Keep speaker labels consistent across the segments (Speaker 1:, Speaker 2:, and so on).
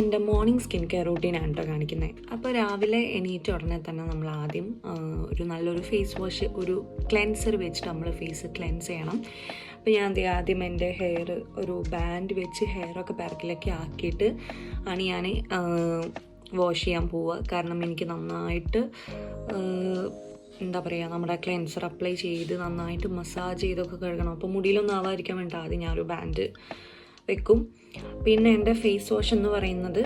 Speaker 1: എൻ്റെ morning skin care റൂട്ടീനാണ് കേട്ടോ കാണിക്കുന്നത്. അപ്പോൾ രാവിലെ എണീറ്റ ഉടനെ തന്നെ നമ്മൾ ആദ്യം ഒരു നല്ലൊരു ഫേസ് വാഷ്, ഒരു ക്ലെൻസർ വെച്ചിട്ട് നമ്മൾ ഫേസ് ക്ലെൻസ് ചെയ്യണം. അപ്പോൾ ഞാൻ ആദ്യം എൻ്റെ ഹെയർ ഒരു ബാൻഡ് വെച്ച് ഹെയറൊക്കെ ബാക്കിലൊക്കെ ആക്കിയിട്ട് ആണ് ഞാൻ വാഷ് ചെയ്യാൻ പോവുക. കാരണം എനിക്ക് നന്നായിട്ട് എന്താ പറയുക, നമ്മുടെ ക്ലെൻസർ അപ്ലൈ ചെയ്ത് നന്നായിട്ട് മസാജ് ചെയ്തൊക്കെ കഴുകണം. അപ്പോൾ മുടിയിലൊന്നും ആവാതിരിക്കാൻ വേണ്ടി ആദ്യം ഞാനൊരു ബാൻഡ് വെക്കും. പിന്നെ എൻ്റെ ഫേസ് വാഷ് എന്ന് പറയുന്നത്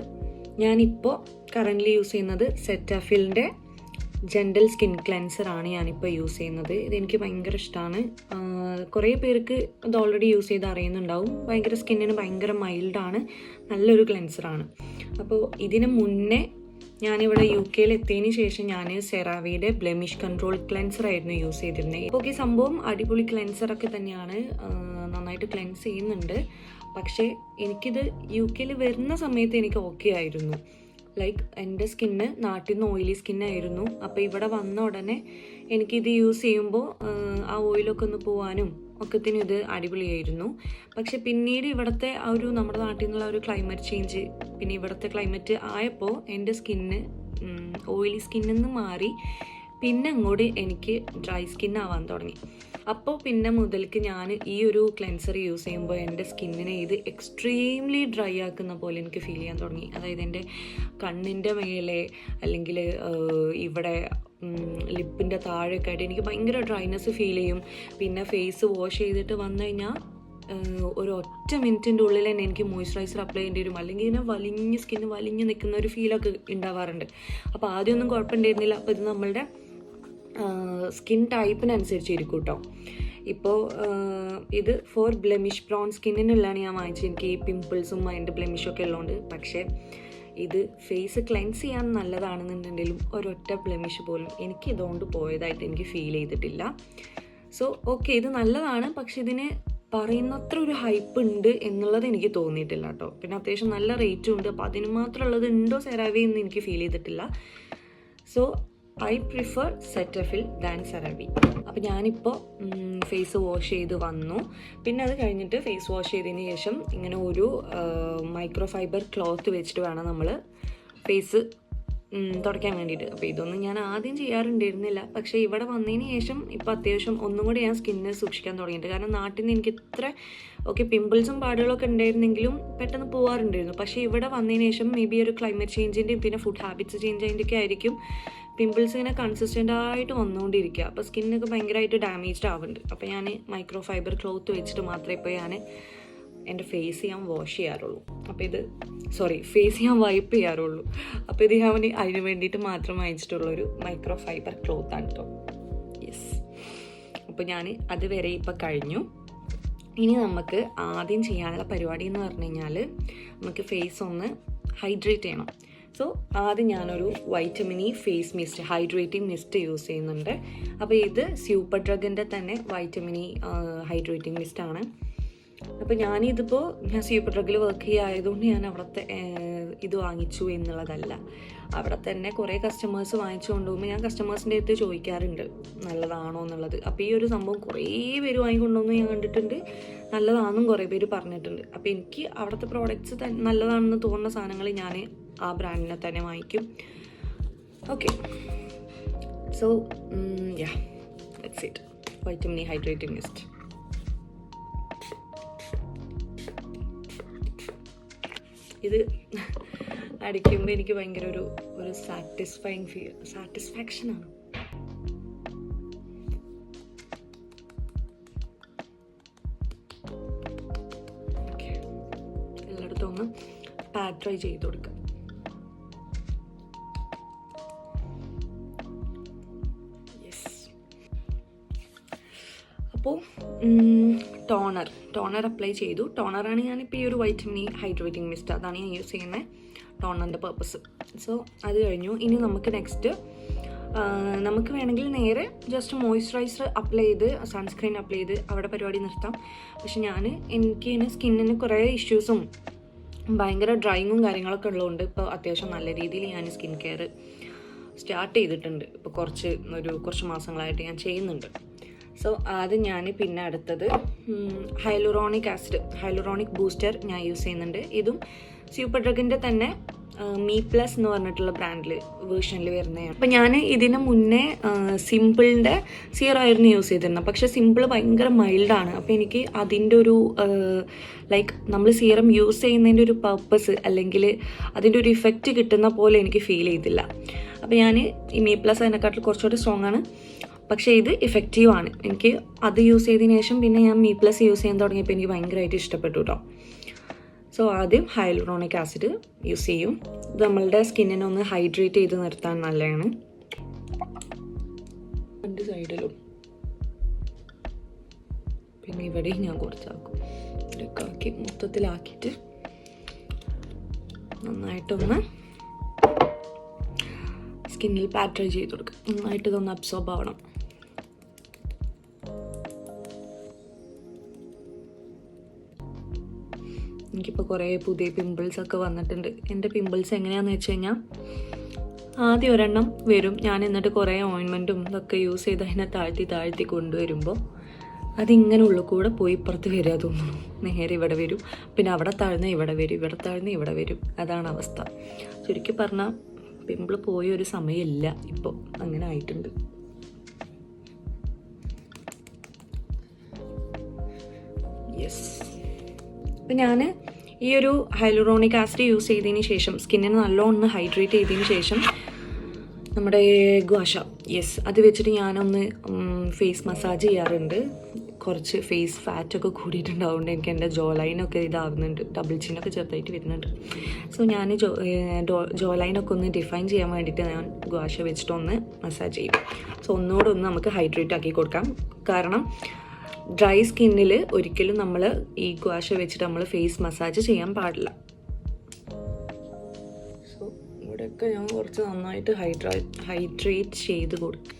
Speaker 1: ഞാനിപ്പോൾ കറൻ്റ്ലി യൂസ് ചെയ്യുന്നത് സെറ്റാഫിലിൻ്റെ ജെൻറ്റൽ സ്കിൻ ക്ലെൻസറാണ് ഞാനിപ്പോൾ യൂസ് ചെയ്യുന്നത്. ഇതെനിക്ക് ഭയങ്കര ഇഷ്ടമാണ്. കുറേ പേർക്ക് ഇത് ഓൾറെഡി യൂസ് ചെയ്ത് അറിയുന്നുണ്ടാവും. ഭയങ്കര സ്കിന്നിന് ഭയങ്കര മൈൽഡാണ്, നല്ലൊരു ക്ലെൻസറാണ്. അപ്പോൾ ഇതിന് മുന്നേ ഞാനിവിടെ UK എത്തിയതിന് ശേഷം ഞാൻ സെറാവിയുടെ ബ്ലെമിഷ് കൺട്രോൾ ക്ലെൻസർ ആയിരുന്നു യൂസ് ചെയ്തിരുന്നത്. ഇപ്പോൾ ഈ സംഭവം അടിപൊളി ക്ലെൻസറൊക്കെ തന്നെയാണ്, നന്നായിട്ട് ക്ലെൻസ് ചെയ്യുന്നുണ്ട്. പക്ഷേ എനിക്കിത് UK വരുന്ന സമയത്ത് എനിക്ക് ഓക്കെ ആയിരുന്നു. ലൈക്ക് എൻ്റെ സ്കിന്ന് നാട്ടിൽ നിന്ന് ഓയിലി സ്കിന്നായിരുന്നു. അപ്പോൾ ഇവിടെ വന്ന ഉടനെ എനിക്കിത് യൂസ് ചെയ്യുമ്പോൾ ആ ഓയിലൊക്കെ ഒന്ന് പോകാനും ഒക്കത്തിനും ഇത് അടിപൊളിയായിരുന്നു. പക്ഷെ പിന്നീട് ഇവിടുത്തെ ആ ഒരു നമ്മുടെ നാട്ടിൽ നിന്നുള്ള ഒരു ക്ലൈമറ്റ് ചേഞ്ച്, പിന്നെ ഇവിടുത്തെ ക്ലൈമറ്റ് ആയപ്പോൾ എൻ്റെ സ്കിന്ന് ഓയിലി സ്കിന്നിൽ നിന്ന് മാറി പിന്നെ അങ്ങോട്ട് എനിക്ക് ഡ്രൈ സ്കിന്നാവാൻ തുടങ്ങി. അപ്പോൾ പിന്നെ മുതൽക്ക് ഞാൻ ഈ ഒരു ക്ലെൻസർ യൂസ് ചെയ്യുമ്പോൾ എൻ്റെ സ്കിന്നിനെ ഇത് എക്സ്ട്രീംലി ഡ്രൈ ആക്കുന്ന പോലെ എനിക്ക് ഫീൽ ചെയ്യാൻ തുടങ്ങി. അതായത് എൻ്റെ കണ്ണിൻ്റെ മേലെ അല്ലെങ്കിൽ ഇവിടെ ലിപ്പിൻ്റെ താഴെയൊക്കെ ആയിട്ട് എനിക്ക് ഭയങ്കര ഡ്രൈനെസ് ഫീൽ ചെയ്യും. പിന്നെ ഫേസ് വാഷ് ചെയ്തിട്ട് വന്നു കഴിഞ്ഞാൽ ഒരു ഒറ്റ മിനിറ്റിൻ്റെ ഉള്ളിൽ തന്നെ എനിക്ക് മോയ്സ്ചറൈസർ അപ്ലൈ ചെയ്യേണ്ടി വരും. അല്ലെങ്കിൽ ഇങ്ങനെ വലിഞ്ഞ് സ്കിന്ന് വലിഞ്ഞ് നിൽക്കുന്ന ഒരു ഫീലൊക്കെ ഉണ്ടാവാറുണ്ട്. അപ്പോൾ ആദ്യമൊന്നും കുഴപ്പമുണ്ടായിരുന്നില്ല. അപ്പോൾ ഇത് നമ്മളുടെ സ്കിൻ ടൈപ്പിനനുസരിച്ചിരിക്കും കേട്ടോ. ഇപ്പോൾ ഇത് ഫോർ ബ്ലെമിഷ് പ്രോൺ സ്കിന്നിനുള്ളതാണ് ഞാൻ വാങ്ങിച്ചത്. എനിക്ക് ഈ പിമ്പിൾസും അതിൻ്റെ ബ്ലെമിഷൊക്കെ ഉള്ളതുകൊണ്ട്. പക്ഷേ ഇത് ഫേസ് ക്ലെൻസ് ചെയ്യാൻ നല്ലതാണെന്നുണ്ടെങ്കിലും ഒരൊറ്റ ബ്ലെമിഷ് പോലും എനിക്ക് ഇതുകൊണ്ട് പോയതായിട്ട് എനിക്ക് ഫീൽ ചെയ്തിട്ടില്ല. സോ ഓക്കെ, ഇത് നല്ലതാണ്. പക്ഷെ ഇതിന് പറയുന്നത്ര ഒരു ഹൈപ്പ് ഉണ്ട് എന്നുള്ളത് എനിക്ക് തോന്നിയിട്ടില്ല കേട്ടോ. പിന്നെ അത്യാവശ്യം നല്ല റേറ്റും ഉണ്ട്. അപ്പോൾ അതിന് മാത്രമുള്ളത് ഉണ്ടോ സെറാവി എന്ന് എനിക്ക് ഫീൽ ചെയ്തിട്ടില്ല. So I prefer Cetaphil than CeraVe. അപ്പോൾ ഞാനിപ്പോൾ ഫേസ് വാഷ് ചെയ്ത് വന്നു. പിന്നെ അത് കഴിഞ്ഞിട്ട് ഫേസ് വാഷ് ചെയ്തതിന് ശേഷം ഇങ്ങനെ ഒരു മൈക്രോ ഫൈബർ ക്ലോത്ത് വെച്ചിട്ട് വേണം നമ്മൾ ഫേസ് തുടയ്ക്കാൻ വേണ്ടിയിട്ട്. അപ്പോൾ ഇതൊന്നും ഞാൻ ആദ്യം ചെയ്യാറുണ്ടായിരുന്നില്ല. പക്ഷേ ഇവിടെ വന്നതിന് ശേഷം ഇപ്പോൾ അത്യാവശ്യം ഒന്നും കൂടി ഞാൻ സ്കിന്നെ സൂക്ഷിക്കാൻ തുടങ്ങിയിട്ട്. കാരണം നാട്ടിൽ നിന്ന് എനിക്ക് ഇത്ര പിമ്പിൾസും പാടുകളൊക്കെ ഉണ്ടായിരുന്നെങ്കിലും പെട്ടെന്ന് പോകാറുണ്ടായിരുന്നു. പക്ഷേ ഇവിടെ വന്നതിന് ശേഷം മേ ബി ഒരു ക്ലൈമറ്റ് ചേഞ്ചിൻ്റെയും പിന്നെ ഫുഡ് ഹാബിറ്റ്സ് ചേഞ്ച് ചെയ്തിൻ്റെയൊക്കെ ആയിരിക്കും പിമ്പിൾസ് ഇങ്ങനെ കൺസിസ്റ്റൻ്റ് ആയിട്ട് വന്നുകൊണ്ടിരിക്കുക. അപ്പോൾ സ്കിന്നൊക്കെ ഭയങ്കരമായിട്ട് ഡാമേജ്ഡ് ആവുന്നുണ്ട്. അപ്പോൾ ഞാൻ മൈക്രോ ഫൈബർ ക്ലോത്ത് വെച്ചിട്ട് മാത്രമേ ഇപ്പോൾ ഞാൻ എൻ്റെ ഫേസ് ഞാൻ വാഷ് ചെയ്യാറുള്ളൂ. അപ്പോൾ ഇത് ഫേസ് ഞാൻ വൈപ്പ് ചെയ്യാറുള്ളൂ. അപ്പോൾ ഇത് ഞാൻ അതിന് വേണ്ടിയിട്ട് മാത്രം വാങ്ങിച്ചിട്ടുള്ളൊരു മൈക്രോ ഫൈബർ ക്ലോത്താണ് കേട്ടോ. യെസ്, അപ്പോൾ ഞാൻ അതുവരെ ഇപ്പോൾ കഴിഞ്ഞു. ഇനി നമുക്ക് ആദ്യം ചെയ്യാനുള്ള പരിപാടി എന്ന് പറഞ്ഞു കഴിഞ്ഞാൽ നമുക്ക് ഫേസ് ഒന്ന് ഹൈഡ്രേറ്റ് ചെയ്യണം. സോ ആദ്യം ഞാനൊരു vitamin E face mist, hydrating mist use ചെയ്യുന്നുണ്ട്. അപ്പോൾ ഇത് സൂപ്പർ ഡ്രഗിൻ്റെ തന്നെ വൈറ്റമിൻ ഇ ഹൈഡ്രേറ്റിംഗ് മിസ്റ്റാണ്. അപ്പോൾ ഞാൻ സൂപ്പർ ഡ്രഗിൽ വർക്ക് ചെയ്യായതുകൊണ്ട് ഞാൻ അവിടുത്തെ ഇത് വാങ്ങിച്ചു എന്നുള്ളതല്ല. അവിടെ തന്നെ കുറേ കസ്റ്റമേഴ്സ് വാങ്ങിച്ചു കൊണ്ടുപോകുമ്പോൾ ഞാൻ കസ്റ്റമേഴ്സിൻ്റെ അടുത്ത് ചോദിക്കാറുണ്ട് നല്ലതാണോ എന്നുള്ളത്. അപ്പോൾ ഈ ഒരു സംഭവം കുറേ പേര് വാങ്ങിക്കൊണ്ടുവന്ന് ഞാൻ കണ്ടിട്ടുണ്ട്, നല്ലതാണെന്നും കുറേ പേര് പറഞ്ഞിട്ടുണ്ട്. അപ്പോൾ എനിക്ക് അവിടുത്തെ പ്രോഡക്റ്റ്സ് നല്ലതാണെന്ന് തോന്നുന്ന സാധനങ്ങൾ ഞാൻ ആ ബ്രാൻഡിനെ തന്നെ വാങ്ങിക്കും. Okay, so that's it. Vitamin E hydrating mist. ഇത് അടിക്കുമ്പോൾ എനിക്ക് ഭയങ്കര ഒരു സാറ്റിസ്ഫാക്ഷനാണ്. ഓക്കെ, എല്ലായിടത്തും ഒന്ന് പാഡ് ട്രൈ ചെയ്ത് കൊടുക്കുക. അപ്പോൾ ടോണർ അപ്ലൈ ചെയ്തു. ടോണറാണ് ഞാനിപ്പോൾ ഈ ഒരു വൈറ്റമിൻ ഇ ഹൈഡ്രേറ്റിംഗ് മിസ്റ്റ്, അതാണ് ഞാൻ യൂസ് ചെയ്യുന്നത് ടോണറിൻ്റെ പർപ്പസ്. സോ അത് കഴിഞ്ഞു. ഇനി നമുക്ക് നെക്സ്റ്റ് നമുക്ക് വേണമെങ്കിൽ നേരെ ജസ്റ്റ് മോയ്സ്ചറൈസർ അപ്ലൈ ചെയ്ത് സൺസ്ക്രീൻ അപ്ലൈ ചെയ്ത് അവിടെ പരിപാടി നിർത്താം. പക്ഷെ എനിക്ക് സ്കിന്നിന് കുറേ ഇഷ്യൂസും ഭയങ്കര ഡ്രൈയിങ്ങും കാര്യങ്ങളൊക്കെ ഉള്ളതുകൊണ്ട് ഇപ്പോൾ അത്യാവശ്യം നല്ല രീതിയിൽ ഞാൻ സ്കിൻ കെയർ സ്റ്റാർട്ട് ചെയ്തിട്ടുണ്ട്. ഇപ്പോൾ കുറച്ച് മാസങ്ങളായിട്ട് ഞാൻ ചെയ്യുന്നുണ്ട്. സോ ആദ്യം ഞാൻ പിന്നെ അടുത്തത് ഹൈലുറോണിക് ബൂസ്റ്റർ ഞാൻ യൂസ് ചെയ്യുന്നുണ്ട്. ഇതും സൂപ്പർ ഡ്രഗിൻ്റെ തന്നെ മീ പ്ലസ് എന്ന് പറഞ്ഞിട്ടുള്ള ബ്രാൻഡിൽ വേർഷനിൽ വരുന്നതാണ്. അപ്പം ഞാൻ ഇതിന് മുന്നേ സിമ്പിളിൻ്റെ സീറം ആയിരുന്നു യൂസ് ചെയ്തിരുന്നത്. പക്ഷേ സിമ്പിൾ ഭയങ്കര മൈൽഡാണ്. അപ്പോൾ എനിക്ക് അതിൻ്റെ ഒരു ലൈക്ക് നമ്മൾ സീറം യൂസ് ചെയ്യുന്നതിൻ്റെ ഒരു പർപ്പസ് അല്ലെങ്കിൽ അതിൻ്റെ ഒരു ഇഫക്റ്റ് കിട്ടുന്ന പോലെ എനിക്ക് ഫീൽ ചെയ്തില്ല. അപ്പോൾ ഞാൻ ഈ മീ പ്ലസ് അതിനെക്കാട്ടിൽ കുറച്ചുകൂടി സ്ട്രോങ് ആണ്, പക്ഷേ ഇത് ഇഫക്റ്റീവാണ്. എനിക്ക് അത് യൂസ് ചെയ്തതിന് ശേഷം പിന്നെ ഞാൻ മീ പ്ലസ് യൂസ് ചെയ്യാൻ തുടങ്ങിയപ്പോൾ എനിക്ക് ഭയങ്കരമായിട്ട് ഇഷ്ടപ്പെട്ടു കേട്ടോ. സോ ആദ്യം ഹൈലൂറോണിക് ആസിഡ് യൂസ് ചെയ്യും. ഇത് നമ്മളുടെ സ്കിന്നിനെ ഒന്ന് ഹൈഡ്രേറ്റ് ചെയ്ത് നിർത്താൻ നല്ലതാണ്. രണ്ട് സൈഡിലും പിന്നെ ഇവിടെയും ഞാൻ കുറച്ചാക്കും. ഇവിടെയൊക്കെ ആക്കി മൊത്തത്തിലാക്കിയിട്ട് നന്നായിട്ടൊന്ന് സ്കിന്നിൽ പാറ്റേൺ ചെയ്ത് കൊടുക്കുക. നന്നായിട്ട് ഇതൊന്ന് അബ്സോർബ് ആവണം. എനിക്കിപ്പോൾ കുറേ പുതിയ പിമ്പിൾസൊക്കെ വന്നിട്ടുണ്ട്. എൻ്റെ പിമ്പിൾസ് എങ്ങനെയാണെന്ന് വെച്ച് കഴിഞ്ഞാൽ ആദ്യം ഒരെണ്ണം വരും, ഞാൻ എന്നിട്ട് കുറേ ഓയിൻമെൻറ്റും ഇതൊക്കെ യൂസ് ചെയ്ത് അതിനെ താഴ്ത്തി കൊണ്ടുവരുമ്പോൾ അതിങ്ങനെ ഉള്ളിൽ കൂടെ പോയി ഇപ്പുറത്ത് വരിക തോന്നുന്നു. നേരെ ഇവിടെ വരും, പിന്നെ അവിടെ താഴ്ന്ന ഇവിടെ വരും, ഇവിടെ താഴ്ന്ന ഇവിടെ വരും. അതാണ് അവസ്ഥ. ചുരുക്കി പറഞ്ഞാൽ പിമ്പിൾ പോയ ഒരു സമയമില്ല ഇപ്പോൾ, അങ്ങനെ ആയിട്ടുണ്ട്. യെസ്. അപ്പം ഞാൻ ഈ ഒരു ഹൈലൂറോണിക് ആസിഡ് യൂസ് ചെയ്തതിന് ശേഷം സ്കിന്നിന് നല്ലോണം ഹൈഡ്രേറ്റ് ചെയ്തതിന് ശേഷം നമ്മുടെ ഗ്വാഷ, യെസ്, അത് വെച്ചിട്ട് ഞാനൊന്ന് ഫേസ് മസാജ് ചെയ്യാറുണ്ട്. കുറച്ച് ഫേസ് ഫാറ്റൊക്കെ കൂടിയിട്ടുണ്ടാവുകൊണ്ട് എനിക്ക് എൻ്റെ ജോ ലൈനൊക്കെ ഇതാകുന്നുണ്ട്, ഡബിൾ ചിന്നൊക്കെ ചെറുതായിട്ട് വരുന്നുണ്ട്. സോ ഞാൻ ജോ ലൈനൊക്കെ ഒന്ന് ഡിഫൈൻ ചെയ്യാൻ വേണ്ടിയിട്ട് ഞാൻ ഗ്വാഷ വെച്ചിട്ടൊന്ന് മസാജ് ചെയ്യും. സോ ഒന്നുകൂടെ ഒന്ന് നമുക്ക് ഹൈഡ്രേറ്റ് ആക്കി കൊടുക്കാം. കാരണം ഡ്രൈ സ്കിന്നിൽ ഒരിക്കലും നമ്മൾ ഈ ഗ്വാഷ വെച്ചിട്ട് നമ്മൾ ഫേസ് മസാജ് ചെയ്യാൻ പാടില്ല. സോ ഇവിടെയൊക്കെ ഞാൻ കുറച്ച് നന്നായിട്ട് ഹൈഡ്രേറ്റ് ചെയ്ത് കൊടുക്കും.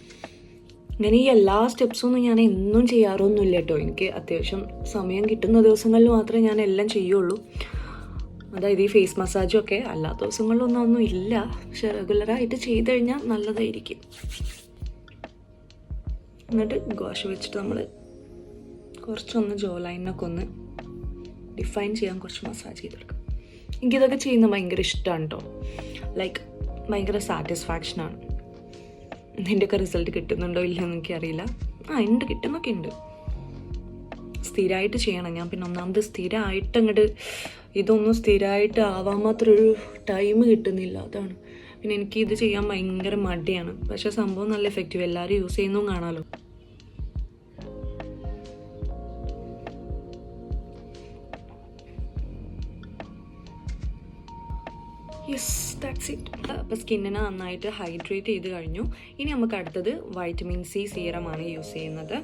Speaker 1: ഇങ്ങനെ ഈ എല്ലാ സ്റ്റെപ്സൊന്നും ഞാൻ എന്നും ചെയ്യാറൊന്നുമില്ല കേട്ടോ. എനിക്ക് അത്യാവശ്യം സമയം കിട്ടുന്ന ദിവസങ്ങളിൽ മാത്രമേ ഞാൻ എല്ലാം ചെയ്യുള്ളൂ. അതായത് ഈ ഫേസ് മസാജും ഒക്കെ അല്ലാത്ത ദിവസങ്ങളിലൊന്നും ഒന്നും ഇല്ല. പക്ഷെ റെഗുലറായിട്ട് ചെയ്ത് കഴിഞ്ഞാൽ നല്ലതായിരിക്കും. എന്നിട്ട് ഗ്വാഷ വെച്ചിട്ട് നമ്മൾ കുറച്ചൊന്ന് ജോ ലൈനൊക്കെ ഒന്ന് ഡിഫൈൻ ചെയ്യാൻ കുറച്ച് മസാജ് ചെയ്തെടുക്കും. എനിക്കിതൊക്കെ ചെയ്യുന്നത് ഭയങ്കര ഇഷ്ടമാണ് കേട്ടോ. ലൈക്ക് ഭയങ്കര സാറ്റിസ്ഫാക്ഷനാണ്. ഇതിൻ്റെയൊക്കെ റിസൾട്ട് കിട്ടുന്നുണ്ടോ ഇല്ലെന്ന് എനിക്കറിയില്ല. ഉണ്ട്, കിട്ടുന്നൊക്കെ ഉണ്ട്. സ്ഥിരമായിട്ട് ചെയ്യണം ഞാൻ. പിന്നെ ഒന്നാമത് സ്ഥിരമായിട്ട് അങ്ങോട്ട് ഇതൊന്നും സ്ഥിരമായിട്ട് ആവാൻ മാത്രം ഒരു ടൈം കിട്ടുന്നില്ല, അതാണ്. പിന്നെ എനിക്ക് ഇത് ചെയ്യാൻ ഭയങ്കര മടിയാണ്. പക്ഷേ സംഭവം നല്ല എഫക്റ്റീവ്, എല്ലാവരും യൂസ് ചെയ്യുന്നതും കാണാമല്ലോ. Yes, that's it. അപ്പോൾ സ്കിന്നിനെ നന്നായിട്ട് ഹൈഡ്രേറ്റ് ചെയ്ത് കഴിഞ്ഞു. ഇനി നമുക്ക് അടുത്തത് വൈറ്റമിൻ സി സീറമാണ് യൂസ് ചെയ്യുന്നത്.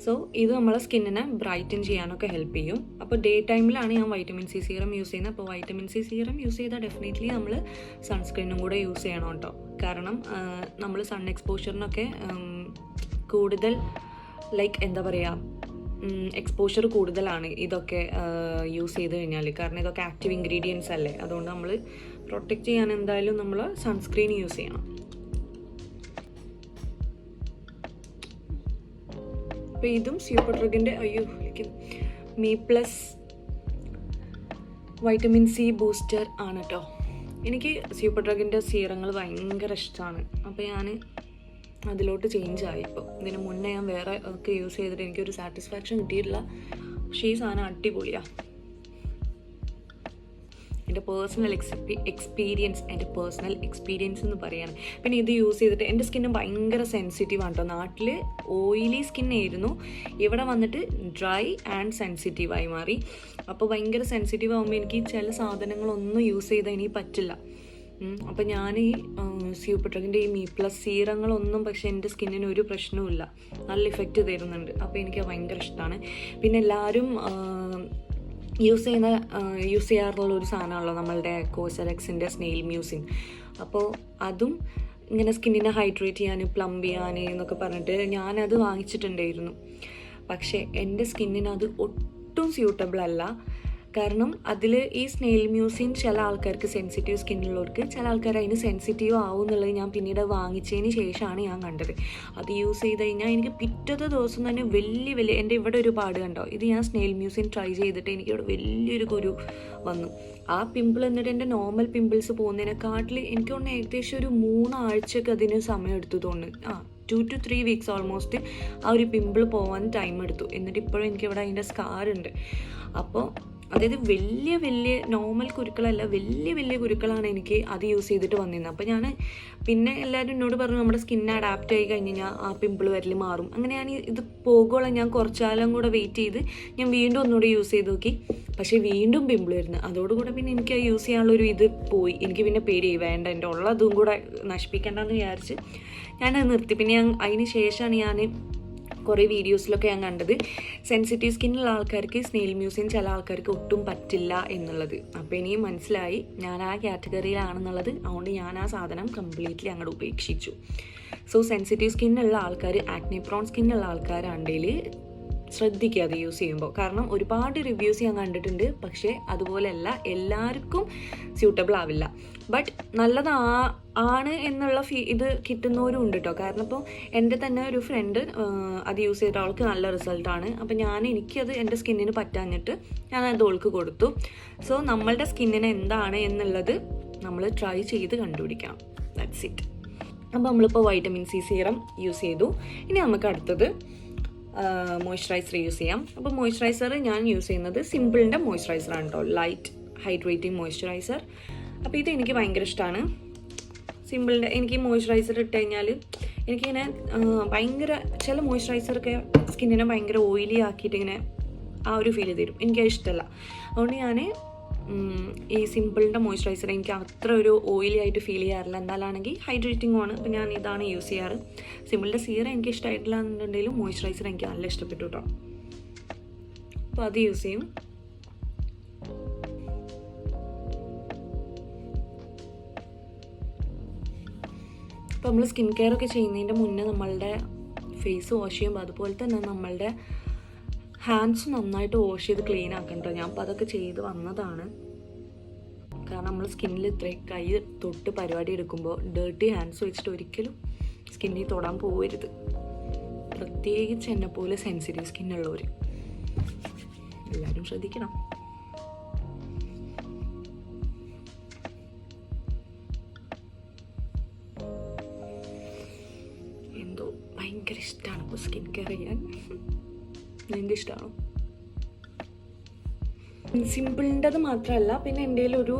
Speaker 1: സോ ഇത് നമ്മളെ സ്കിന്നിനെ ബ്രൈറ്റൻ ചെയ്യാനൊക്കെ ഹെൽപ്പ് ചെയ്യും. അപ്പോൾ ഡേ ടൈമിലാണ് ഞാൻ വൈറ്റമിൻ സി സീറം യൂസ് ചെയ്യുന്നത്. അപ്പോൾ വൈറ്റമിൻ സി സീറം യൂസ് ചെയ്താൽ ഡെഫിനറ്റ്ലി നമ്മൾ സൺസ്ക്രീനും കൂടെ യൂസ് ചെയ്യണം കേട്ടോ. കാരണം നമ്മൾ സൺ എക്സ്പോഷറിനൊക്കെ കൂടുതൽ ലൈക്ക് എന്താ പറയുക, എക്സ്പോഷർ കൂടുതലാണ് ഇതൊക്കെ യൂസ് ചെയ്ത് കഴിഞ്ഞാൽ. കാരണം ഇതൊക്കെ ആക്റ്റീവ് ഇൻഗ്രീഡിയൻസ് അല്ലേ. അതുകൊണ്ട് നമ്മൾ പ്രൊട്ടക്റ്റ് ചെയ്യാൻ എന്തായാലും നമ്മൾ സൺസ്ക്രീൻ യൂസ് ചെയ്യണം. അപ്പോൾ ഇതും സൂപ്പർ ഡ്രഗിൻ്റെ me plus vitamin C booster ആണ് കേട്ടോ. എനിക്ക് സൂപ്പർ ഡ്രഗിൻ്റെ സീറങ്ങൾ ഭയങ്കര ഇഷ്ടമാണ്. അപ്പോൾ ഞാൻ അതിലോട്ട് ചേഞ്ച് ആയി. ഇപ്പോൾ ഇതിന് മുന്നേ ഞാൻ വേറെ ഒക്കെ യൂസ് ചെയ്തിട്ട് എനിക്കൊരു സാറ്റിസ്ഫാക്ഷൻ കിട്ടിയിട്ടില്ല. പക്ഷേ ഈ സാധനം അടിപൊളിയാണ്. എൻ്റെ പേഴ്സണൽ എക്സ്പീരിയൻസ് എന്ന് പറയുകയാണ്. പിന്നെ ഇത് യൂസ് ചെയ്തിട്ട് എൻ്റെ സ്കിന്ന് ഭയങ്കര സെൻസിറ്റീവാണ് കേട്ടോ. നാട്ടിൽ ഓയിലി സ്കിന്നായിരുന്നു, ഇവിടെ വന്നിട്ട് ഡ്രൈ ആൻഡ് സെൻസിറ്റീവായി മാറി. അപ്പോൾ ഭയങ്കര സെൻസിറ്റീവ് ആകുമ്പോൾ എനിക്ക് ചില സാധനങ്ങളൊന്നും യൂസ് ചെയ്താൽ എനിക്ക് പറ്റില്ല. അപ്പോൾ ഞാൻ ഈ സൂപ്പർ ഡ്രഗിൻ്റെ ഈ മീ പ്ലസ് സീറങ്ങളൊന്നും പക്ഷേ എൻ്റെ സ്കിന്നിന് ഒരു പ്രശ്നവുമില്ല, നല്ല ഇഫക്റ്റ് തരുന്നുണ്ട്. അപ്പോൾ എനിക്ക് ഭയങ്കര ഇഷ്ടമാണ്. പിന്നെ എല്ലാവരും യൂസ് ചെയ്യാറുള്ള ഒരു സാധനമാണല്ലോ നമ്മളുടെ കോസലെക്സിൻ്റെ സ്നെയിൽ മ്യൂസിൻ. അപ്പോൾ അതും ഇങ്ങനെ സ്കിന്നിനെ ഹൈഡ്രേറ്റ് ചെയ്യാൻ, പ്ലംബ് ചെയ്യാൻ എന്നൊക്കെ പറഞ്ഞിട്ട് ഞാനത് വാങ്ങിച്ചിട്ടുണ്ടായിരുന്നു. പക്ഷേ എൻ്റെ സ്കിന്നിന് അത് ഒട്ടും സ്യൂട്ടബിൾ അല്ല. കാരണം അതിൽ ഈ സ്നെയിൽ മ്യൂസിൻ ചില ആൾക്കാർക്ക് സെൻസിറ്റീവ് സ്കിന്നുള്ളവർക്ക്, ചില ആൾക്കാർ അതിന് സെൻസിറ്റീവ് ആവും എന്നുള്ളത് ഞാൻ പിന്നീട് വാങ്ങിച്ചതിന് ശേഷമാണ് ഞാൻ കണ്ടത്. അത് യൂസ് ചെയ്ത് കഴിഞ്ഞാൽ എനിക്ക് പിറ്റത്തെ ദിവസം തന്നെ വലിയ എൻ്റെ ഇവിടെ ഒരു പാട് കണ്ടോ, ഇത് ഞാൻ സ്നെയിൽ മ്യൂസിൻ ട്രൈ ചെയ്തിട്ട് എനിക്ക് ഇവിടെ വലിയൊരു കുരു വന്നു. ആ പിമ്പിൾ എന്നിട്ട് എൻ്റെ നോർമൽ പിമ്പിൾസ് പോകുന്നതിനെക്കാട്ടിൽ എനിക്ക് തോന്നുന്നു ഏകദേശം ഒരു 3 ആഴ്ചയൊക്കെ അതിന് സമയം എടുത്തു തോന്നുന്നു. 2 to 3 weeks ഓൾമോസ്റ്റ് ആ ഒരു പിമ്പിൾ പോകാൻ ടൈം എടുത്തു. എന്നിട്ട് ഇപ്പോഴും എനിക്കിവിടെ അതിൻ്റെ സ്കാറുണ്ട്. അപ്പോൾ അതായത് വലിയ നോർമൽ കുരുക്കളല്ല, വലിയ കുരുക്കളാണ് എനിക്ക് അത് യൂസ് ചെയ്തിട്ട് വന്നിരുന്നത്. അപ്പോൾ ഞാൻ പിന്നെ എല്ലാവരും എന്നോട് പറഞ്ഞു നമ്മുടെ സ്കിന്ന് അഡാപ്റ്റ് ആയി കഴിഞ്ഞ് കഴിഞ്ഞാൽ ആ പിമ്പിൾ വരൽ മാറും. അങ്ങനെ ഞാൻ ഇത് പോകുകയോളം ഞാൻ കുറച്ചാലും കൂടെ വെയിറ്റ് ചെയ്ത് ഞാൻ വീണ്ടും ഒന്നുകൂടെ യൂസ് ചെയ്ത് നോക്കി. പക്ഷേ വീണ്ടും പിമ്പിൾ വരുന്നു. അതോടുകൂടെ പിന്നെ എനിക്ക് യൂസ് ചെയ്യാനുള്ളൊരു ഇത് പോയി. എനിക്ക് പിന്നെ പേടിയായി, വേണ്ട എൻ്റെ ഉള്ളതും കൂടെ നശിപ്പിക്കേണ്ടെന്ന് വിചാരിച്ച് ഞാനത് നിർത്തി. പിന്നെ അതിന് ശേഷമാണ് ഞാൻ കുറേ വീഡിയോസിലൊക്കെ ഞാൻ കണ്ടത് സെൻസിറ്റീവ് സ്കിന്നുള്ള ആൾക്കാർക്ക് സ്നെയിൽ മ്യൂസിൻ ചില ആൾക്കാർക്ക് ഒട്ടും പറ്റില്ല എന്നുള്ളത്. അപ്പോൾ എനിക്ക് മനസ്സിലായി ഞാൻ ആ കാറ്റഗറിയിലാണെന്നുള്ളത്. അതുകൊണ്ട് ഞാൻ ആ സാധനം കംപ്ലീറ്റ്ലി അങ്ങോട്ട് ഉപേക്ഷിച്ചു. സോ സെൻസിറ്റീവ് സ്കിന്നുള്ള ആൾക്കാർ, ആക്നെ പ്രോൺ സ്കിന്നുള്ള ആൾക്കാരാണെങ്കിൽ ശ്രദ്ധിക്കുക അത് യൂസ് ചെയ്യുമ്പോൾ. കാരണം ഒരുപാട് റിവ്യൂസ് ഞാൻ കണ്ടിട്ടുണ്ട്, പക്ഷേ അതുപോലെയല്ല എല്ലാവർക്കും സ്യൂട്ടബിൾ ആവില്ല. ബട്ട് നല്ലതാണ് എന്നുള്ള ഇത് കിട്ടുന്നവരും ഉണ്ട് കേട്ടോ. കാരണം ഇപ്പോൾ എൻ്റെ തന്നെ ഒരു ഫ്രണ്ട് അത് യൂസ് ചെയ്തിട്ട് അവൾക്ക് നല്ല റിസൾട്ടാണ്. അപ്പോൾ എനിക്കത് എൻ്റെ സ്കിന്നിന് പറ്റാഞ്ഞിട്ട് ഞാനത് അവൾക്ക് കൊടുത്തു. സോ നമ്മളുടെ സ്കിന്നിന് എന്താണ് എന്നുള്ളത് നമ്മൾ ട്രൈ ചെയ്ത് കണ്ടുപിടിക്കണം. That's it. അപ്പോൾ നമ്മളിപ്പോൾ വൈറ്റമിൻ സി സീറം യൂസ് ചെയ്തു. ഇനി നമുക്ക് അടുത്തത് മോയ്സ്ചറൈസർ യൂസ് ചെയ്യാം. അപ്പോൾ മോയ്സ്ചറൈസർ ഞാൻ യൂസ് ചെയ്യുന്നത് സിമ്പിളിൻ്റെ മോയ്സ്ചറൈസറാണ് കേട്ടോ, ലൈറ്റ് ഹൈഡ്രേറ്റിംഗ് മോയ്സ്ചറൈസർ. അപ്പോൾ ഇത് എനിക്ക് ഭയങ്കര ഇഷ്ടമാണ്. സിമ്പിളിൻ്റെ എനിക്ക് മോയ്സ്ചറൈസർ ഇട്ട് കഴിഞ്ഞാൽ എനിക്കിങ്ങനെ ഭയങ്കര ചില മോയ്സ്ചറൈസറൊക്കെ സ്കിന്നിനെ ഭയങ്കര ഓയിലി ആക്കിയിട്ട് ഇങ്ങനെ ആ ഒരു ഫീൽ തരും. എനിക്കത് ഇഷ്ടമല്ല. അതുകൊണ്ട് ഞാൻ ഈ സിമ്പിളിൻ്റെ മോയ്സ്ചറൈസർ എനിക്ക് അത്ര ഒരു ഓയിലി ആയിട്ട് ഫീൽ ചെയ്യാറില്ല. എന്തായാലാണെങ്കിൽ ഹൈഡ്രേറ്റിംഗ് ആണ്. അപ്പോൾ ഞാൻ ഇതാണ് യൂസ് ചെയ്യാറ്. സിമ്പിളിൻ്റെ സീറം എനിക്ക് ഇഷ്ടമായിട്ടില്ല എന്നുണ്ടെങ്കിലും മോയ്സ്ചറൈസർ എനിക്ക് നല്ല ഇഷ്ടപ്പെട്ടു കേട്ടോ. അപ്പോൾ അത് യൂസ് ചെയ്യും. അപ്പോൾ നമ്മൾ സ്കിൻ കെയർ ഒക്കെ ചെയ്യുന്നതിൻ്റെ മുന്നേ നമ്മളുടെ ഫേസ് വാഷ് ചെയ്യുമ്പോൾ അതുപോലെ തന്നെ നമ്മളുടെ ഹാൻഡ്സ് നന്നായിട്ട് വാഷ് ചെയ്ത് ക്ലീൻ ആക്കണ്ടോ. ഞാൻ അപ്പോൾ അതൊക്കെ ചെയ്ത് വന്നതാണ്. കാരണം നമ്മൾ സ്കിന്നിൽ ഇത്രയും കൈ തൊട്ട് പരിപാടി എടുക്കുമ്പോൾ ഡേർട്ടി ഹാൻഡ്സ് വെച്ചിട്ട് ഒരിക്കലും സ്കിന്നിൽ തൊടാൻ പോകരുത്. പ്രത്യേകിച്ച് എന്നെപ്പോലെ സെൻസിറ്റീവ് സ്കിന്നുള്ളവർ എല്ലാവരും ശ്രദ്ധിക്കണം. എന്തോ ഭയങ്കര ഇഷ്ടമാണ് ഇപ്പോൾ സ്കിൻ കെയർ ചെയ്യാൻ. നിങ്ങൾക്ക് ഇഷ്ടമാണോ? സിമ്പിളിൻ്റെത് മാത്രമല്ല, പിന്നെ എൻ്റെ ഒരു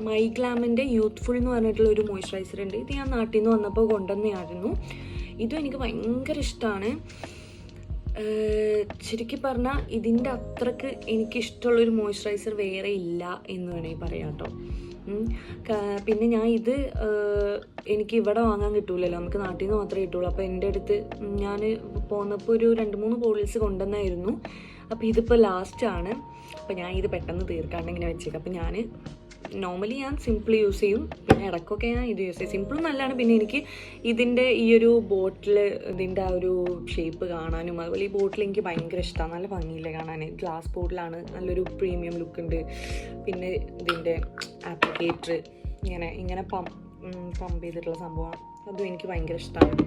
Speaker 1: മൈഗ്ലാമിൻ്റെ യൂത്ത്ഫുൾ എന്ന് പറഞ്ഞിട്ടുള്ള ഒരു മോയ്സ്ചറൈസർ ഉണ്ട്. ഇത് ഞാൻ നാട്ടിൽ നിന്ന് വന്നപ്പോൾ കൊണ്ടുവന്നതായിരുന്നു. ഇതും എനിക്ക് ഭയങ്കര ഇഷ്ടമാണ്. ശരിക്കും പറഞ്ഞാൽ ഇതിൻ്റെ അത്രക്ക് എനിക്കിഷ്ടമുള്ളൊരു മോയ്സ്ചറൈസർ വേറെ ഇല്ല എന്ന് വേണമെങ്കിൽ പറയാം കേട്ടോ. പിന്നെ ഞാൻ ഇത് എനിക്ക് ഇവിടെ വാങ്ങാൻ കിട്ടൂലല്ലോ, നമുക്ക് നാട്ടിൽ നിന്ന് മാത്രമേ കിട്ടുള്ളൂ. അപ്പോൾ എൻ്റെ അടുത്ത് ഞാൻ പോന്നപ്പോൾ ഒരു 2-3 ബോട്ടിൽസ് കൊണ്ടുവന്നായിരുന്നു. അപ്പോൾ ഇതിപ്പോൾ ലാസ്റ്റാണ്. അപ്പോൾ ഞാൻ ഇത് പെട്ടെന്ന് തീർക്കാണ്ട് ഇങ്ങനെ വെച്ചേക്കാം. അപ്പോൾ ഞാൻ നോർമലി ഞാൻ സിമ്പിൾ യൂസ് ചെയ്യും, പിന്നെ ഇടയ്ക്കൊക്കെ ഞാൻ ഇത് യൂസ് ചെയ്യും. സിമ്പിളും നല്ലതാണ്. പിന്നെ എനിക്ക് ഇതിൻ്റെ ഈ ഒരു ബോട്ടിൽ, ഇതിൻ്റെ ആ ഒരു ഷേപ്പ് കാണാനും അതുപോലെ ഈ ബോട്ടിൽ എനിക്ക് ഭയങ്കര ഇഷ്ടമാണ്. നല്ല ഭംഗിയില്ലേ കാണാൻ. ഗ്ലാസ് ബോട്ടിലാണ്, നല്ലൊരു പ്രീമിയം ലുക്ക് ഉണ്ട്. പിന്നെ ഇതിൻ്റെ ആപ്ലിക്കേറ്റർ ഇങ്ങനെ പമ്പ് ചെയ്തിട്ടുള്ള സംഭവമാണ്. അതും എനിക്ക് ഭയങ്കര ഇഷ്ടമാണ്.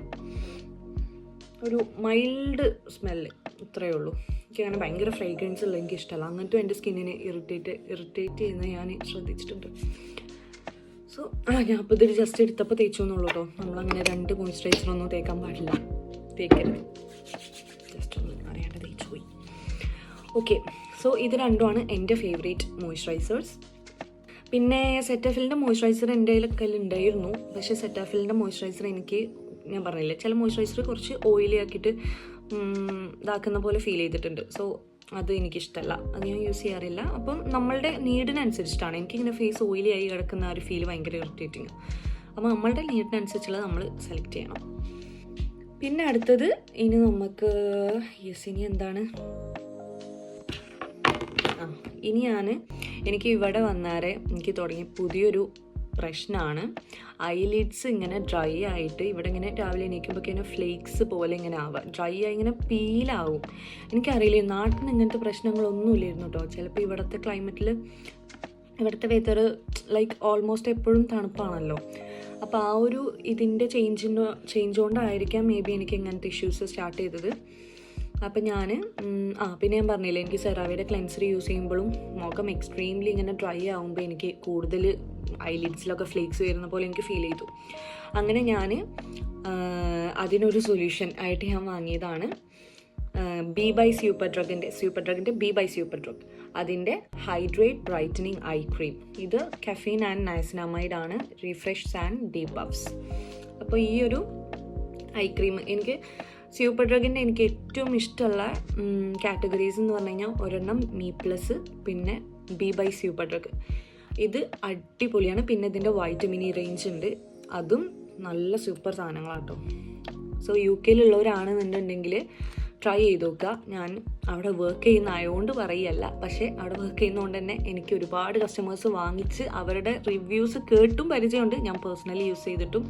Speaker 1: ഒരു മൈൽഡ് സ്മെല്ല്, ഇത്രയേ ഉള്ളൂ. എനിക്കങ്ങനെ ഭയങ്കര ഫ്രേഗ്രൻസ് ഉള്ള എനിക്ക് ഇഷ്ടമല്ല. അങ്ങനത്തെ എൻ്റെ സ്കിന്നിനെ ഇറിറ്റേറ്റ് ചെയ്യുന്നത് ഞാൻ ശ്രദ്ധിച്ചിട്ടുണ്ട്. സോ ഞാൻ അപ്പോൾ ഇതിൽ ജസ്റ്റ് എടുത്തപ്പോൾ തേച്ചു എന്നുള്ളൂ കേട്ടോ. നമ്മളങ്ങനെ 2 മോയ്സ്ചറൈസറൊന്നും തേക്കാൻ പാടില്ല, തേക്കരുത്. ജസ്റ്റ് ഒന്ന് അറിയാണ്ട് തേച്ചു പോയി. ഓക്കെ, സോ ഇത് രണ്ടുമാണ് എൻ്റെ ഫേവറേറ്റ് മോയ്സ്ചറൈസേഴ്സ്. പിന്നെ സെറ്റാഫിലിൻ്റെ മോയ്സ്ചറൈസർ എൻ്റെ കയ്യിലുണ്ടായിരുന്നു. പക്ഷേ സെറ്റാഫിലിൻ്റെ മോയ്സ്ചറൈസർ എനിക്ക്, ഞാൻ പറഞ്ഞില്ലേ, ചില മോയ്സ്ചറൈസർ കുറച്ച് ഓയിലി ആക്കിയിട്ട് ഇതാക്കുന്ന പോലെ ഫീൽ ചെയ്തിട്ടുണ്ട്. സോ അത് എനിക്കിഷ്ടമല്ല, അത് ഞാൻ യൂസ് ചെയ്യാറില്ല. അപ്പം നമ്മളുടെ നീഡിനനുസരിച്ചിട്ടാണ്. എനിക്കിങ്ങനെ ഫേസ് ഓയിലി ആയി കിടക്കുന്ന ആ ഒരു ഫീൽ ഭയങ്കര ഇറിറ്റേറ്റിങ്. അപ്പോൾ നമ്മളുടെ നീഡിനനുസരിച്ചുള്ളത് നമ്മൾ സെലക്ട് ചെയ്യണം. പിന്നെ അടുത്തത് ഇനി നമുക്ക് ഇനി എന്താണ്, ഇനി എനിക്ക് ഇവിടെ വന്നാരെ എനിക്ക് തുടങ്ങിയ പുതിയൊരു പ്രശ്നമാണ്. ഐലിഡ്സ് ഇങ്ങനെ ഡ്രൈ ആയിട്ട് ഇവിടെ ഇങ്ങനെ രാവിലെ എണീക്കുമ്പോൾ ഇങ്ങനെ ഫ്ലേക്സ് പോലെ ഇങ്ങനെ ആവുക, ഡ്രൈ ആയി ഇങ്ങനെ പീലാവും. എനിക്കറിയില്ല, നാട്ടിൽ നിന്ന് ഇങ്ങനത്തെ പ്രശ്നങ്ങളൊന്നുമില്ലായിരുന്നു കേട്ടോ. ചിലപ്പോൾ ഇവിടുത്തെ ക്ലൈമറ്റിൽ, ഇവിടുത്തെ വെതർ ലൈക്ക് ഓൾമോസ്റ്റ് എപ്പോഴും തണുപ്പാണല്ലോ. അപ്പോൾ ആ ഒരു ഇതിൻ്റെ ചേഞ്ച് കൊണ്ടായിരിക്കാം മേ ബി എനിക്ക് ഇങ്ങനത്തെ ഇഷ്യൂസ് സ്റ്റാർട്ട് ചെയ്തത്. അപ്പം ഞാൻ പിന്നെ ഞാൻ പറഞ്ഞില്ലേ, എനിക്ക് സെറാവയുടെ ക്ലെൻസർ യൂസ് ചെയ്യുമ്പോഴും മുഖം എക്സ്ട്രീംലി ഇങ്ങനെ ഡ്രൈ ആകുമ്പോൾ എനിക്ക് കൂടുതൽ ഐലിഡ്സിലൊക്കെ ഫ്ലേക്സ് വരുന്ന പോലെ എനിക്ക് ഫീൽ ചെയ്തു. അങ്ങനെ ഞാൻ അതിനൊരു സൊല്യൂഷൻ ആയിട്ട് ഞാൻ വാങ്ങിയതാണ് ബി ബൈ സൂപ്പർ ഡ്രഗിൻ്റെ ബി ബൈ സൂപ്പർ ഡ്രഗ്, അതിൻ്റെ ഹൈഡ്രേറ്റ് ബ്രൈറ്റനിങ് ഐ ക്രീം. ഇത് കഫീൻ ആൻഡ് നയസിനാമൈഡ് ആണ്, റിഫ്രഷ് ആൻഡ് ഡീപഫ്സ്. അപ്പോൾ ഈ ഒരു ഐ ക്രീം എനിക്ക് സൂപ്പർ ഡ്രഗിൻ്റെ എനിക്ക് ഏറ്റവും ഇഷ്ടമുള്ള കാറ്റഗറീസ് എന്ന് പറഞ്ഞു കഴിഞ്ഞാൽ ഒരെണ്ണം മീ പ്ലസ്, പിന്നെ ബി ബൈ സൂപ്പർ ഡ്രഗ്. ഇത് അടിപൊളിയാണ്. പിന്നെ ഇതിൻ്റെ വൈറ്റമിൻ ഇ റേഞ്ച് ഉണ്ട്, അതും നല്ല സൂപ്പർ സാധനങ്ങളാട്ടോ. സോ യു കെയിലുള്ളവരാണെന്നുണ്ടെങ്കിൽ ട്രൈ ചെയ്ത് നോക്കുക. ഞാൻ അവിടെ വർക്ക് ചെയ്യുന്നതായതുകൊണ്ട് പറയുകയല്ല, പക്ഷേ അവിടെ വർക്ക് ചെയ്യുന്നതുകൊണ്ട് തന്നെ എനിക്ക് ഒരുപാട് കസ്റ്റമേഴ്സ് വാങ്ങിച്ച് അവരുടെ റിവ്യൂസ് കേട്ടും പരിചയമുണ്ട്. ഞാൻ പേഴ്സണലി യൂസ് ചെയ്തിട്ടും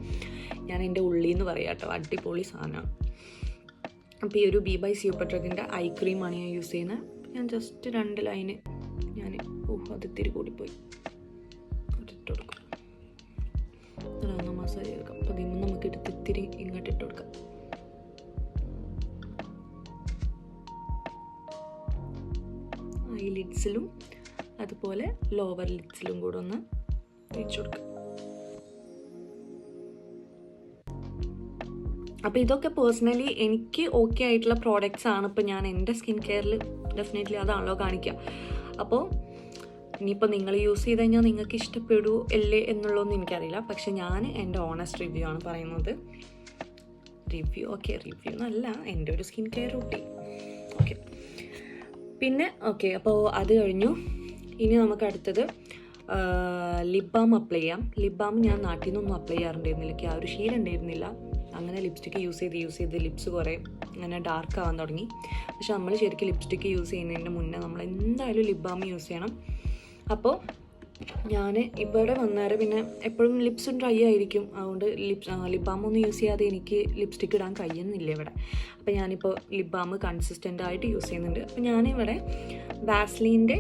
Speaker 1: ഞാൻ എൻ്റെ ഉള്ളിൽ നിന്ന് പറയാം കേട്ടോ, അടിപൊളി സാധനമാണ്. അപ്പോൾ ഈ ഒരു ബി ബൈ സൂപ്പർ ഡ്രഗിൻ്റെ ഐ ക്രീമാണ് ഞാൻ യൂസ് ചെയ്യുന്നത്. ഞാൻ ജസ്റ്റ് 2 ലൈന് ഞാൻ അത് ഇത്തിരി കൂടിപ്പോയി ഇട്ട് കൊടുക്കും. മസാജ് ചെയ്തെടുക്കാം. അപ്പോൾ ഇതിന് നമുക്ക് ഇത്തിരി ഇങ്ങോട്ട് ഇട്ട് കൊടുക്കാം. ഐ ലിഡ്സിലും അതുപോലെ ലോവർ ലിഡ്സിലും കൂടെ ഒന്ന് തേച്ച് കൊടുക്കാം. അപ്പോൾ ഇതൊക്കെ പേഴ്സണലി എനിക്ക് ഓക്കെ ആയിട്ടുള്ള പ്രോഡക്റ്റ്സ് ആണ്. ഇപ്പോൾ ഞാൻ എൻ്റെ സ്കിൻ കെയറിൽ ഡെഫിനറ്റ്ലി അതാണല്ലോ കാണിക്കുക. അപ്പോൾ ഇനിയിപ്പോൾ നിങ്ങൾ യൂസ് ചെയ്ത് കഴിഞ്ഞാൽ നിങ്ങൾക്ക് ഇഷ്ടപ്പെടുമോ അല്ലേ എന്നുള്ളതൊന്നും എനിക്കറിയില്ല. പക്ഷെ ഞാൻ എൻ്റെ ഓണസ്റ്റ് റിവ്യൂ ആണ് പറയുന്നത്. റിവ്യൂ എന്നല്ല, എൻ്റെ ഒരു സ്കിൻ കെയർ റൂട്ടീൻ. ഓക്കെ, പിന്നെ അപ്പോൾ അത് കഴിഞ്ഞു. ഇനി നമുക്ക് അടുത്തത് ലിപ് ബാം അപ്ലൈ ചെയ്യാം. ലിപ് ബാം ഞാൻ നാട്ടിൽ നിന്നൊന്നും അപ്ലൈ ചെയ്യാറുണ്ടായിരുന്നില്ല, എനിക്ക് ആ ഒരു ശീലം ഉണ്ടായിരുന്നില്ല. അങ്ങനെ ലിപ്സ്റ്റിക്ക് യൂസ് ചെയ്ത് ലിപ്സ് കുറേ ഇങ്ങനെ ഡാർക്ക് ആവാൻ തുടങ്ങി. പക്ഷെ നമ്മൾ ശരിക്കും ലിപ്സ്റ്റിക്ക് യൂസ് ചെയ്യുന്നതിന് മുന്നേ നമ്മൾ എന്തായാലും ലിപ് ബാം യൂസ് ചെയ്യണം. അപ്പോൾ ഞാൻ ഇവിടെ വന്നേരം പിന്നെ എപ്പോഴും ലിപ്സും ഡ്രൈ ആയിരിക്കും, അതുകൊണ്ട് ലിപ് ബാം ഒന്നും യൂസ് ചെയ്യാതെ എനിക്ക് ലിപ്സ്റ്റിക്ക് ഇടാൻ കഴിയുന്നില്ല ഇവിടെ. അപ്പോൾ ഞാനിപ്പോൾ ലിപ് ബാം കൺസിസ്റ്റൻ്റ് ആയിട്ട് യൂസ് ചെയ്യുന്നുണ്ട്. അപ്പോൾ ഞാനിവിടെ വാസ്ലീൻ്റെ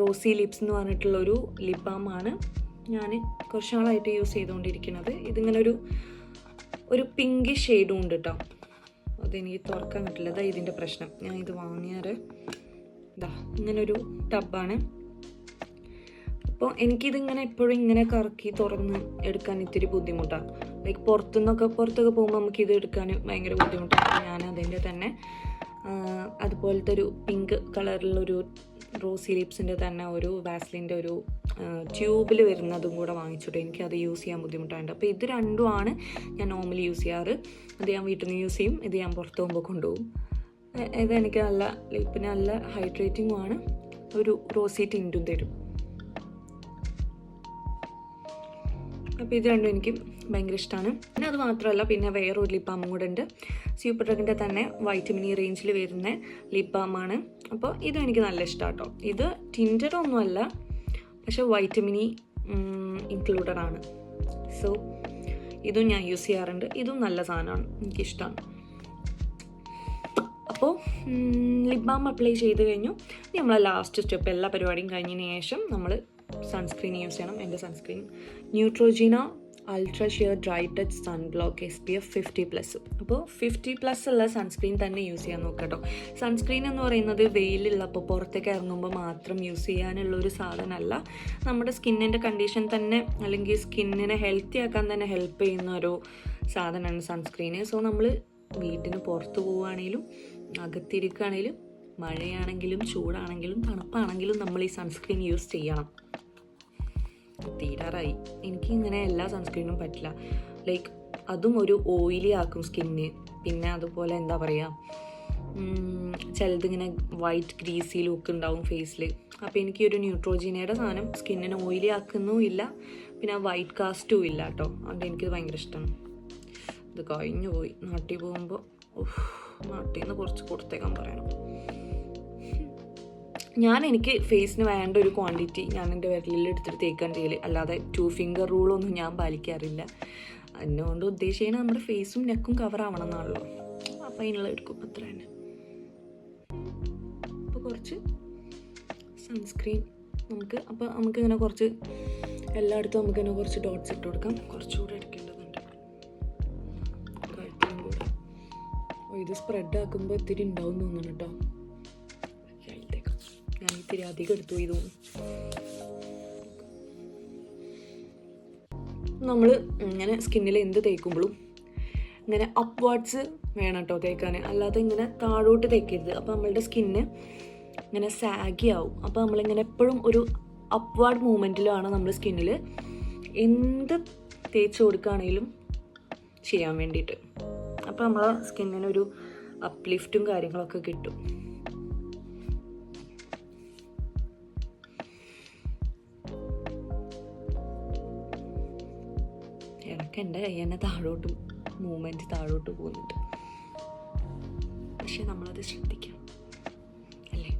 Speaker 1: റോസി ലിപ്സ് എന്ന് പറഞ്ഞിട്ടുള്ളൊരു ലിപ് ബാമാണ് ഞാൻ കുറച്ച് നാളായിട്ട് യൂസ് ചെയ്തുകൊണ്ടിരിക്കുന്നത്. ഇതിങ്ങനെ ഒരു പിങ്ക് ഷെയ്ഡും ഉണ്ട് കേട്ടോ. അതെനിക്ക് തുറക്കാൻ പറ്റില്ല, ഇതാ ഇതിൻ്റെ പ്രശ്നം. ഞാൻ ഇത് വാങ്ങിയാറ് ഇങ്ങനൊരു ടബാണ്. അപ്പോൾ എനിക്കിതിങ്ങനെ എപ്പോഴും ഇങ്ങനെ കറക്കി തുറന്ന് എടുക്കാൻ ഇത്തിരി ബുദ്ധിമുട്ടാണ്. ലൈക്ക് പുറത്തൊക്കെ പോകുമ്പോൾ നമുക്കിത് എടുക്കാൻ ഭയങ്കര ബുദ്ധിമുട്ടാണ്. ഞാൻ അതിൻ്റെ തന്നെ അതുപോലത്തെ ഒരു പിങ്ക് കളറിലൊരു റോസി ലിപ്സിൻ്റെ തന്നെ ഒരു വാസ്ലിൻ്റെ ഒരു ട്യൂബിൽ വരുന്നതും കൂടെ വാങ്ങിച്ചിട്ട് എനിക്കത് യൂസ് ചെയ്യാൻ ബുദ്ധിമുട്ടായിട്ടുണ്ട്. അപ്പോൾ ഇത് രണ്ടുമാണ് ഞാൻ നോർമലി യൂസ് ചെയ്യാറ്. അത് ഞാൻ വീട്ടിൽ നിന്ന് യൂസ് ചെയ്യും, ഇത് ഞാൻ പുറത്ത് പോകുമ്പോൾ കൊണ്ടുപോകും. ഇതെനിക്ക് നല്ല ലിപ്പിന് നല്ല ഹൈഡ്രേറ്റിംഗും ആണ്, ഒരു റോസി ടിൻറ്റും തരും. അപ്പോൾ ഇത് രണ്ടും എനിക്ക് ഭയങ്കര ഇഷ്ടമാണ്. പിന്നെ അത് മാത്രമല്ല, പിന്നെ വേറൊരു ലിപ് ബാമും കൂടെ ഉണ്ട്. സൂപ്പർ ഡ്രഗിൻ്റെ തന്നെ വൈറ്റമിൻ ഇ റേഞ്ചിൽ വരുന്ന ലിപ് ബാമാണ്. അപ്പോൾ ഇതും എനിക്ക് നല്ല ഇഷ്ടമാണ് കേട്ടോ. ഇത് ടിൻറ്റഡ് ഒന്നുമല്ല, പക്ഷെ വൈറ്റമിൻ ഇ ഇൻക്ലൂഡഡ് ആണ്. സോ ഇതും ഞാൻ യൂസ് ചെയ്യാറുണ്ട്. ഇതും നല്ല സാധനമാണ്, എനിക്കിഷ്ടമാണ്. അപ്പോൾ ലിപ് ബാം അപ്ലൈ ചെയ്ത് കഴിഞ്ഞു. നമ്മൾ ലാസ്റ്റ് സ്റ്റെപ്പ്, എല്ലാ പരിപാടിയും കഴിഞ്ഞതിന് ശേഷം നമ്മൾ സൺസ്ക്രീൻ യൂസ് ചെയ്യണം. എൻ്റെ sunscreen Neutrogena ultra sheer dry touch sunblock SPF 50+. അപ്പോൾ 50+ ഉള്ള സൺസ്ക്രീൻ തന്നെ യൂസ് ചെയ്യാൻ നോക്കുക കേട്ടോ. സൺസ്ക്രീൻ എന്ന് പറയുന്നത് വെയിലുള്ളപ്പോൾ പുറത്തേക്ക് ഇറങ്ങുമ്പോൾ മാത്രം യൂസ് ചെയ്യാനുള്ളൊരു സാധനമല്ല, നമ്മുടെ സ്കിന്നിൻ്റെ കണ്ടീഷൻ തന്നെ അല്ലെങ്കിൽ സ്കിന്നിനെ ഹെൽത്തി ആക്കാൻ തന്നെ ഹെൽപ്പ് ചെയ്യുന്ന ഒരു സാധനമാണ് സൺസ്ക്രീന്. സോ നമ്മൾ വീട്ടിന് പുറത്ത് പോവുകയാണെങ്കിലും അകത്തിരിക്കുകയാണെങ്കിലും മഴയാണെങ്കിലും ചൂടാണെങ്കിലും തണുപ്പാണെങ്കിലും നമ്മൾ ഈ സൺസ്ക്രീൻ യൂസ് ചെയ്യണം. തീരാറായി. എനിക്ക് ഇങ്ങനെ എല്ലാ സൺസ്ക്രീനും പറ്റില്ല. ലൈക്ക് അതും ഒരു ഓയിലി ആക്കും സ്കിന്ന്. പിന്നെ അതുപോലെ എന്താ പറയുക, ചിലതിങ്ങനെ വൈറ്റ് ഗ്രീസി ലുക്ക് ഉണ്ടാവും ഫേസിൽ. അപ്പോൾ എനിക്ക് ഒരു ന്യൂട്രോജിനയുടെ സാധനം സ്കിന്നിനെ ഓയിലി ആക്കുന്നുമില്ല, പിന്നെ വൈറ്റ് കാസ്റ്റും ഇല്ല കേട്ടോ. അതുകൊണ്ട് എനിക്കിത് ഭയങ്കര ഇഷ്ടമാണ്. ഇത് കഴിഞ്ഞു പോയി. നാട്ടിൽ പോകുമ്പോൾ നാട്ടിൽ നിന്ന് കുറച്ച് കൊടുത്തേക്കാൻ പറയണം. എനിക്ക് ഫേസിന് വേണ്ട ഒരു ക്വാണ്ടിറ്റി ഞാൻ എൻ്റെ വിരലിൽ എടുത്തിട്ട് തേക്കാൻ ചെയ്യൽ, അല്ലാതെ 2 ഫിംഗർ റൂളൊന്നും ഞാൻ പാലിക്കാറില്ല. അതിനുകൊണ്ട് ഉദ്ദേശിക്കുന്നത് നമ്മുടെ ഫേസും നെക്കും കവർ ആവണം എന്നാണല്ലോ. അപ്പം അതിനുള്ള എടുക്കും, അത്ര തന്നെ. അപ്പോൾ കുറച്ച് സൺസ്ക്രീൻ നമുക്കിങ്ങനെ കുറച്ച് എല്ലായിടത്തും നമുക്കിങ്ങനെ കുറച്ച് ഡോട്ട്സ് ഇട്ട് കൊടുക്കാം. കുറച്ചുകൂടെ എടുക്കേണ്ടതുണ്ട് കഴുത്തിലും കൂടെ. ഇത് സ്പ്രെഡ് ആക്കുമ്പോൾ ഇത്തിരി ഉണ്ടാവും തോന്നുന്നു കേട്ടോ. ഞാൻ ഇത്തിരി അധികം എടുത്തു പോയി തോന്നുന്നു. നമ്മൾ ഇങ്ങനെ സ്കിന്നിൽ എന്ത് തേക്കുമ്പോഴും ഇങ്ങനെ അപ്വാർഡ്സ് വേണം കേട്ടോ തേക്കാൻ, അല്ലാതെ ഇങ്ങനെ താഴോട്ട് തേക്കരുത്. അപ്പോൾ നമ്മളുടെ സ്കിന്ന് ഇങ്ങനെ സാഗി ആവും. അപ്പോൾ നമ്മളിങ്ങനെ എപ്പോഴും ഒരു അപ്വാർഡ് മൂവ്മെൻറ്റിലാണ് നമ്മൾ സ്കിന്നിൽ എന്ത് തേച്ച് കൊടുക്കുകയാണെങ്കിലും ചെയ്യാൻ വേണ്ടിയിട്ട്. അപ്പോൾ നമ്മളെ സ്കിന്നിനൊരു അപ്ലിഫ്റ്റും കാര്യങ്ങളൊക്കെ കിട്ടും. ഇടയ്ക്ക് എൻ്റെ കൈ തന്നെ മൂവ്മെൻറ്റ് താഴോട്ട് പോകുന്നുണ്ട്. പക്ഷെ നമ്മളത് ശ്രദ്ധിക്കണം അല്ലേ?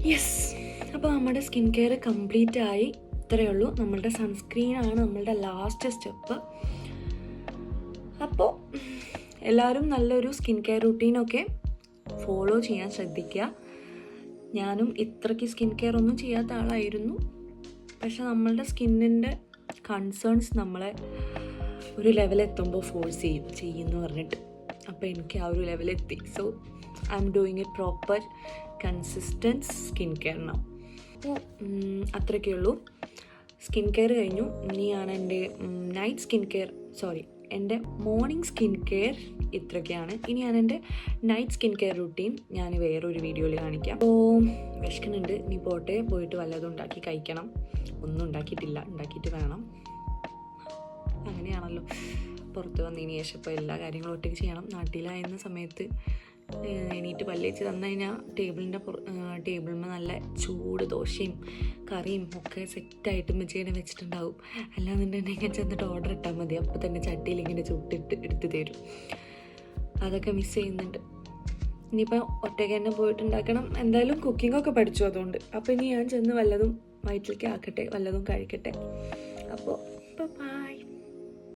Speaker 1: യെസ്, അപ്പോൾ നമ്മുടെ സ്കിൻ കെയർ കംപ്ലീറ്റ് ആയി. ഇത്രയേ ഉള്ളൂ. നമ്മളുടെ സൺസ്ക്രീനാണ് നമ്മളുടെ ലാസ്റ്റ് സ്റ്റെപ്പ്. അപ്പോൾ എല്ലാവരും നല്ലൊരു സ്കിൻ കെയർ റുട്ടീനൊക്കെ ഫോളോ ചെയ്യാൻ ശ്രദ്ധിക്കുക. ഞാനും ഇത്രയ്ക്ക് സ്കിൻ കെയർ ഒന്നും ചെയ്യാത്ത ആളായിരുന്നു. പക്ഷെ നമ്മളുടെ സ്കിന്നിൻ്റെ കൺസേൺസ് നമ്മളെ ഒരു ലെവലെത്തുമ്പോൾ ഫോഴ്സ് ചെയ്യുമെന്ന് പറഞ്ഞിട്ട്. അപ്പോൾ എനിക്ക് ആ ഒരു ലെവലെത്തി. So I'm doing a proper consistence skin care now. അപ്പോൾ അത്രയൊക്കെ ഉള്ളൂ. സ്കിൻ കെയർ കഴിഞ്ഞു. ഇനിയാണ് എൻ്റെ എൻ്റെ മോർണിംഗ് സ്കിൻ കെയർ ഇത്രയൊക്കെയാണ്. ഇനിയാണ് എൻ്റെ നൈറ്റ് സ്കിൻ കെയർ റുട്ടീൻ ഞാൻ വേറൊരു വീഡിയോയിൽ കാണിക്കാം. അപ്പോൾ വിശക്കുന്നുണ്ട്, ഇനി പോയിട്ട് വല്ലതും ഉണ്ടാക്കി കഴിക്കണം. ഒന്നും ഉണ്ടാക്കിയിട്ടില്ല, ഉണ്ടാക്കിയിട്ട് വേണം. അങ്ങനെയാണല്ലോ, പുറത്ത് വന്നതിന് ശേഷം ഇപ്പോൾ എല്ലാ കാര്യങ്ങളും ഒറ്റയ്ക്ക് ചെയ്യണം. നാട്ടിലായിരുന്ന സമയത്ത് എണീറ്റ് പല്ലേച്ച് തന്നു കഴിഞ്ഞാൽ ടേബിളിൽ നല്ല ചൂട് ദോശയും കറിയും ഒക്കെ സെറ്റായിട്ട് മെച്ചേനെ വെച്ചിട്ടുണ്ടാവും. അല്ലാന്നുണ്ടെങ്കിൽ ചെന്നിട്ട് ഓർഡർ ഇട്ടാൽ മതി, അപ്പോൾ തന്നെ ചട്ടിയിൽ ഇങ്ങനെ ചുട്ടിട്ട് എടുത്ത് തരും. അതൊക്കെ മിസ് ചെയ്യുന്നുണ്ട്. ഇനിയിപ്പോൾ ഒറ്റയ്ക്ക് തന്നെ പോയിട്ടുണ്ടാക്കണം. എന്തായാലും കുക്കിങ്ങൊക്കെ പഠിച്ചു അതുകൊണ്ട്. അപ്പോൾ ഇനി ഞാൻ ചെന്ന് വല്ലതും വയറ്റിലേക്ക് ആക്കട്ടെ, വല്ലതും കഴിക്കട്ടെ. അപ്പോൾ ബൈ.